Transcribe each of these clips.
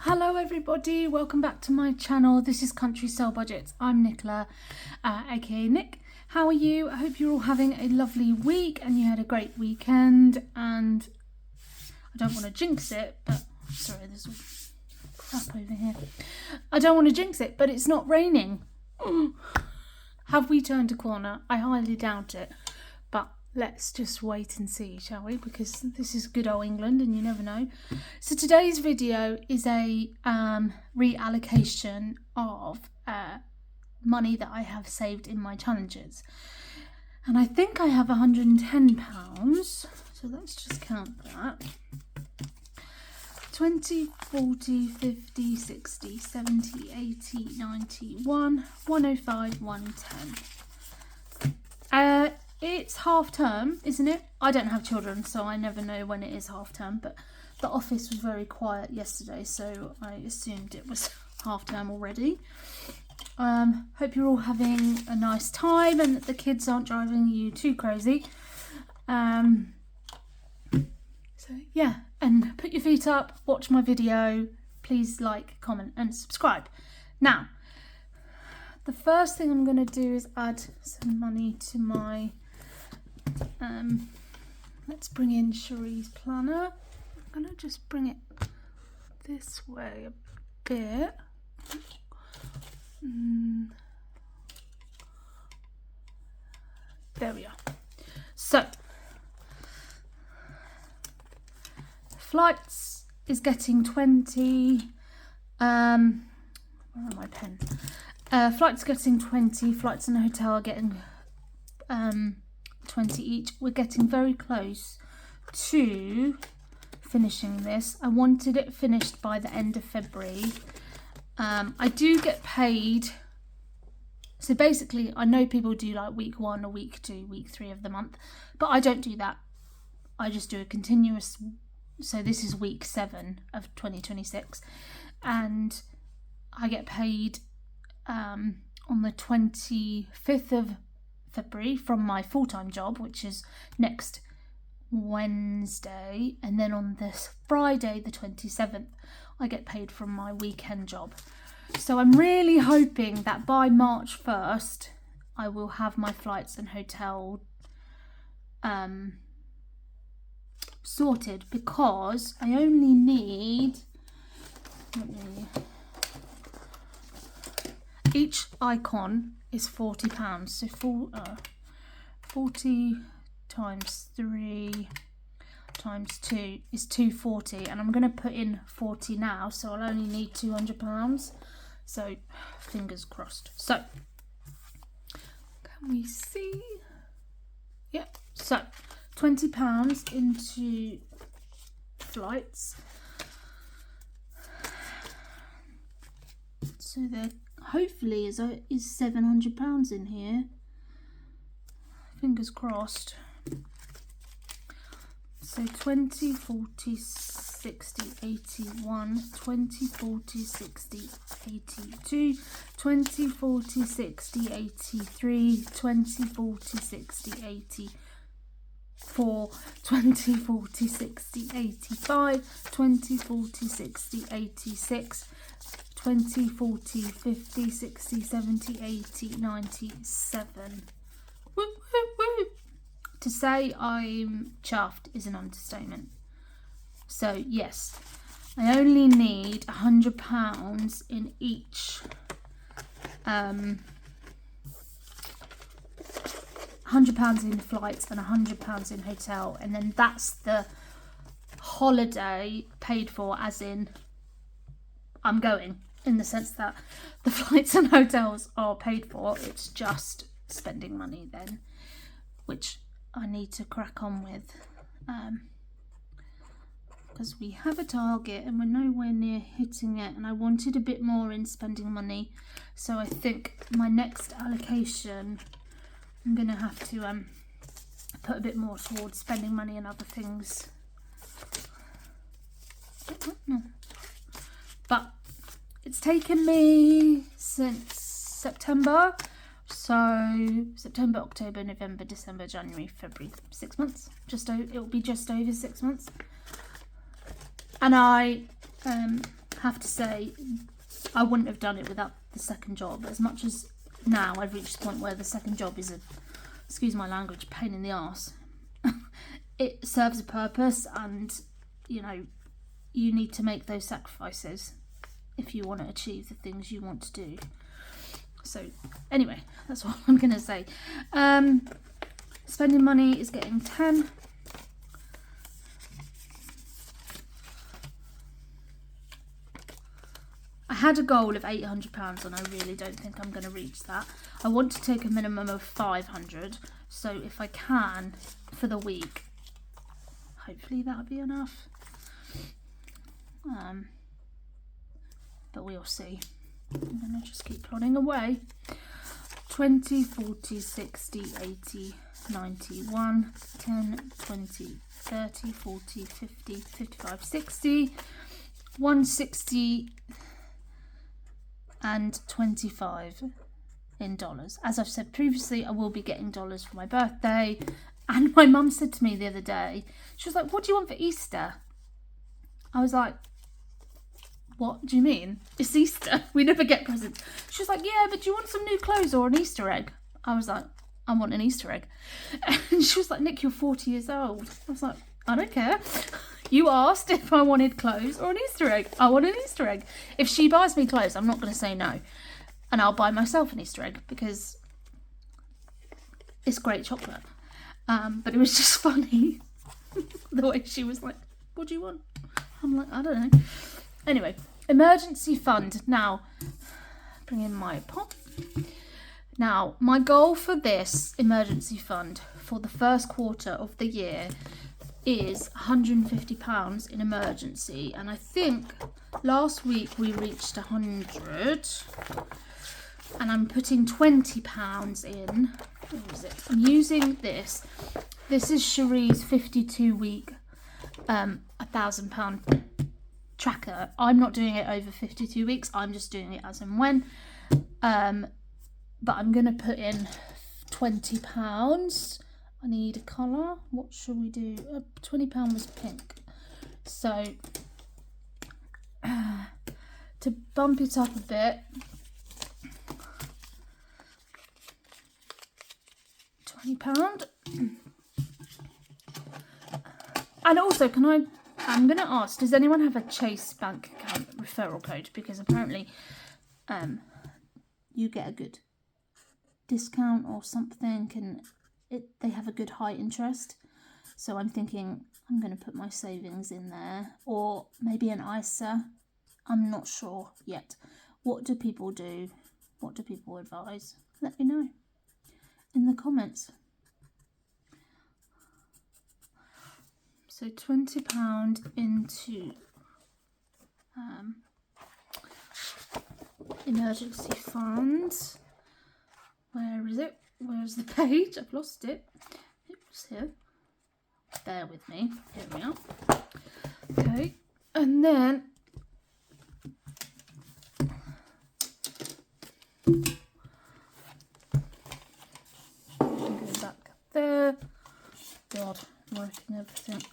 Hello everybody, welcome back to my channel. This is Country Style Budgets. I'm Nicola, aka Nick. How are you? I hope you're all having a lovely week and you had a great weekend. And I don't want to jinx it, but sorry, there's all crap over here. I don't want to jinx it, but it's not raining. Have we turned a corner? I highly doubt it, but let's just wait and see, shall we? Because this is good old England and you never know. So today's video is a reallocation of money that I have saved in my challenges. And I think I have £110. So let's just count that. 20, 40, 50, 60, 70, 80, 90, 105, 110. It's half term, isn't it? I don't have children, so I never know when it is half term, but the office was very quiet yesterday, so I assumed it was half term already. Hope you're all having a nice time and that the kids aren't driving you too crazy. So yeah, and put your feet up, watch my video, please like, comment and subscribe. Now, the first thing I'm going to do is add some money to my, let's bring in Sherrie's planner. I'm going to just bring it this way a bit. There we are. So, flights is getting 20, where are my pen? Flights getting 20, flights and a hotel are getting 20 each. We're getting very close to finishing this. I wanted it finished by the end of February. I do get paid, so basically I know people do like week 1 or week 2, week 3 of the month, but I don't do that. I just do a continuous, so this is week 7 of 2026 and I get paid on the 25th of February from my full-time job, which is next Wednesday, and then on this Friday the 27th I get paid from my weekend job. So I'm really hoping that by March 1st I will have my flights and hotel sorted, because I only need, each icon is £40, so 40 times 3 times 2 is 240, and I'm going to put in 40 now, so I'll only need £200, so fingers crossed. So can we see? Yep. So £20 into flights, so there hopefully is £700 in here, fingers crossed. So 20, 40, 60, 81, 20, 40, 60, 82, 20, 40, 60, 83, 20, 40, 60, 84, 20, 40, 60, 85, 20, 40, 60, 86, 20, 40, 50, 60, 70, 80, 97. Woo, woo, woo. To say I'm chuffed is an understatement. So yes, I only need £100 in each. £100 in flights and £100 in hotel, and then that's the holiday paid for, as in I'm going, in the sense that the flights and hotels are paid for. It's just spending money then, which I need to crack on with, because we have a target and we're nowhere near hitting it, and I wanted a bit more in spending money, so I think my next allocation I'm going to have to put a bit more towards spending money and other things. But it's taken me since September. So September, October, November, December, January, February, 6 months. It will be just over 6 months. And I have to say, I wouldn't have done it without the second job. As much as now I've reached the point where the second job is a, excuse my language, pain in the arse. It serves a purpose, and you know, you need to make those sacrifices if you want to achieve the things you want to do. So anyway, that's what I'm going to say. Spending money is getting 10. I had a goal of £800 and I really don't think I'm going to reach that. I want to take a minimum of 500, so if I can for the week, hopefully that'll be enough. But we'll see. I'm going to just keep plodding away. 20, 40, 60, 80, 90, 1, 10, 20, 30, 40, 50, 55, 60, 160 and 25 in dollars. As I've said previously, I will be getting dollars for my birthday. And my mum said to me the other day, she was like, what do you want for Easter? I was like, what do you mean? It's Easter. We never get presents. She was like, yeah, but do you want some new clothes or an Easter egg? I was like, I want an Easter egg. And she was like, Nick, you're 40 years old. I was like, I don't care. You asked if I wanted clothes or an Easter egg. I want an Easter egg. If she buys me clothes, I'm not going to say no. And I'll buy myself an Easter egg because it's great chocolate. But it was just funny the way she was like, what do you want? I'm like, I don't know. Anyway, emergency fund. Now, bring in my pot. Now, my goal for this emergency fund for the first quarter of the year is £150 in emergency. And I think last week we reached 100. And I'm putting £20 in. What is it? I'm using this. This is Sherrie's 52-week £1,000 tracker. I'm not doing it over 52 weeks. I'm just doing it as and when. But I'm going to put in £20. I need a colour. What should we do? £20 was pink. So to bump it up a bit, £20. And also, I'm going to ask, does anyone have a Chase bank account referral code? Because apparently you get a good discount or something, and they have a good high interest. So I'm thinking I'm going to put my savings in there, or maybe an ISA. I'm not sure yet. What do people do? What do people advise? Let me know in the comments. So £20 into emergency funds. Where is it? Where's the page? I've lost it. It was here. Bear with me. Here we are. Okay, and then go back there. God, I'm working everything.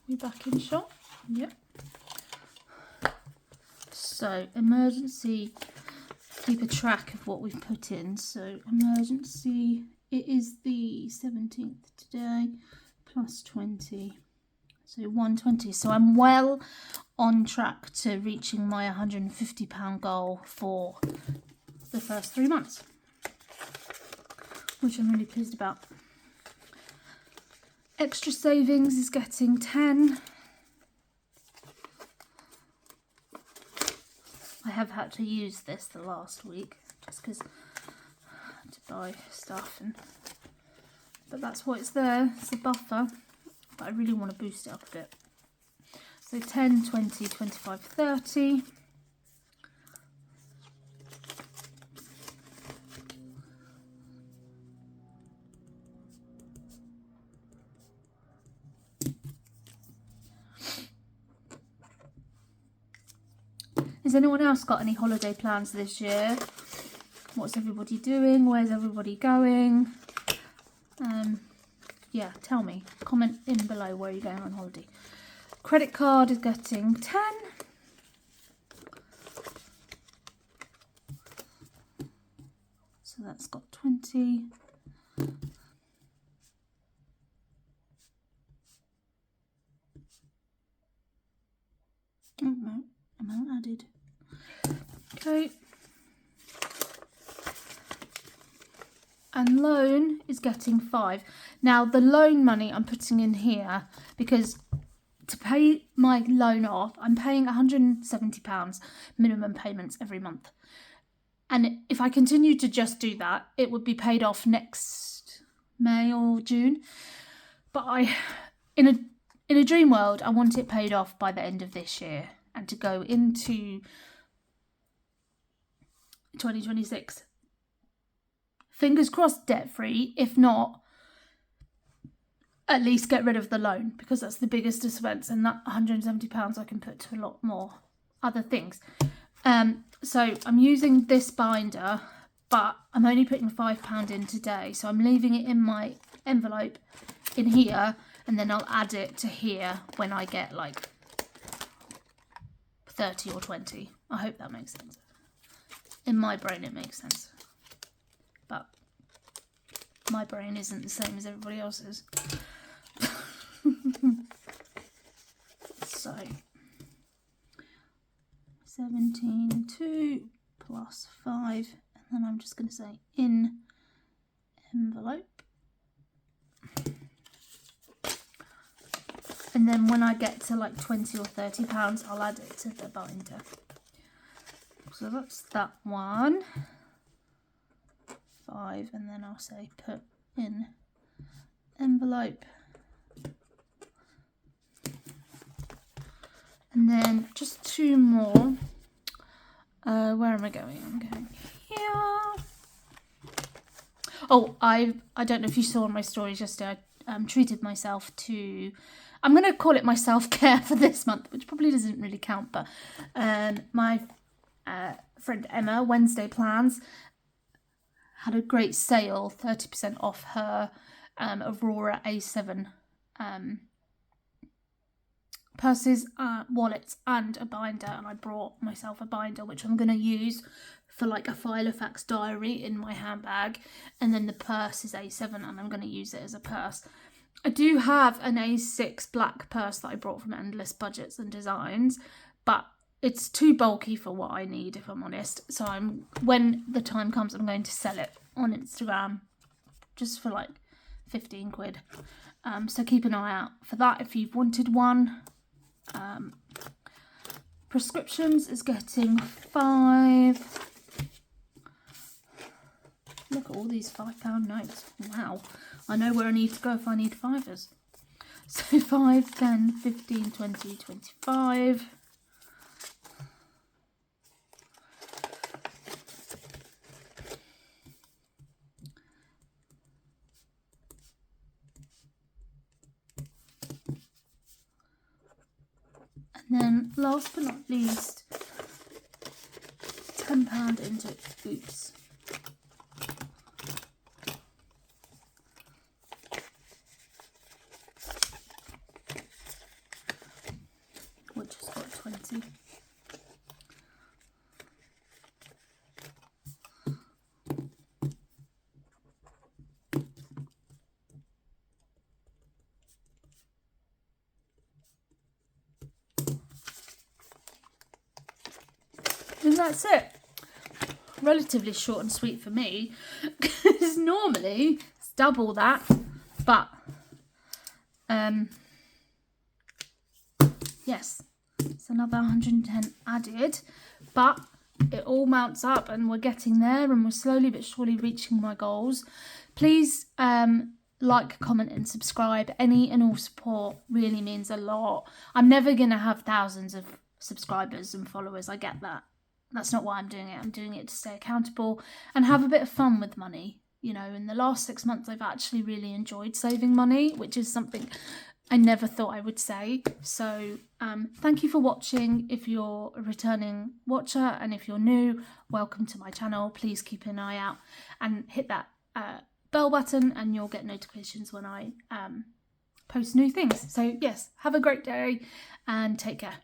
We back in shot? Yep. So emergency, keep a track of what we've put in. So emergency, it is the 17th today, plus 20, so 120. So I'm well on track to reaching my £150 goal for the first 3 months, which I'm really pleased about. Extra savings is getting 10. I have had to use this the last week just because I had to buy stuff, but that's why it's there. It's a buffer, but I really want to boost it up a bit. So 10, 20, 25, 30. Has anyone else got any holiday plans this year? What's everybody doing? Where's everybody going? Yeah, tell me. Comment in below where you're going on holiday. Credit card is getting 10. So that's got 20. Oh no, amount added. Okay. And loan is getting 5. Now the loan money I'm putting in here because to pay my loan off, I'm paying £170 minimum payments every month. And if I continue to just do that, it would be paid off next May or June. But in a dream world, I want it paid off by the end of this year and to go into 2026. Fingers crossed debt-free. If not, at least get rid of the loan because that's the biggest expense, and that £170 I can put to a lot more other things. So I'm using this binder, but I'm only putting £5 in today. So I'm leaving it in my envelope in here, and then I'll add it to here when I get like 30 or 20. I hope that makes sense. In my brain, it makes sense. But my brain isn't the same as everybody else's. So 17.2 plus 5, and then I'm just going to say in envelope. And then when I get to like 20 or £30, I'll add it to the binder. So that's that one. 5, and then I'll say put in envelope. And then just 2 more. Where am I going? I'm going here. Oh, I don't know if you saw in my stories yesterday, I treated myself to, I'm going to call it my self-care for this month, which probably doesn't really count, but my friend Emma, Wednesday Plans, had a great sale, 30% off her Aurora A7 purses, wallets and a binder, and I brought myself a binder which I'm going to use for like a Filofax diary in my handbag, and then the purse is A7 and I'm going to use it as a purse. I do have an A6 black purse that I brought from Endless Budgets and Designs, but it's too bulky for what I need, if I'm honest. So when the time comes, I'm going to sell it on Instagram just for like 15 quid. So keep an eye out for that if you've wanted one. Prescriptions is getting 5. Look at all these £5 notes. Wow. I know where I need to go if I need fivers. So 5, 10, 15, 20, 25. And then last but not least, £10 into Oops. Which has got 20. And that's it. Relatively short and sweet for me, because normally it's double that, but yes, it's another 110 added, but it all mounts up and we're getting there and we're slowly but surely reaching my goals. Please like, comment and subscribe. Any and all support really means a lot. I'm never going to have thousands of subscribers and followers, I get that. That's not why I'm doing it. I'm doing it to stay accountable and have a bit of fun with money. You know, in the last 6 months, I've actually really enjoyed saving money, which is something I never thought I would say. So thank you for watching. If you're a returning watcher and if you're new, welcome to my channel. Please keep an eye out and hit that bell button and you'll get notifications when I post new things. So yes, have a great day and take care.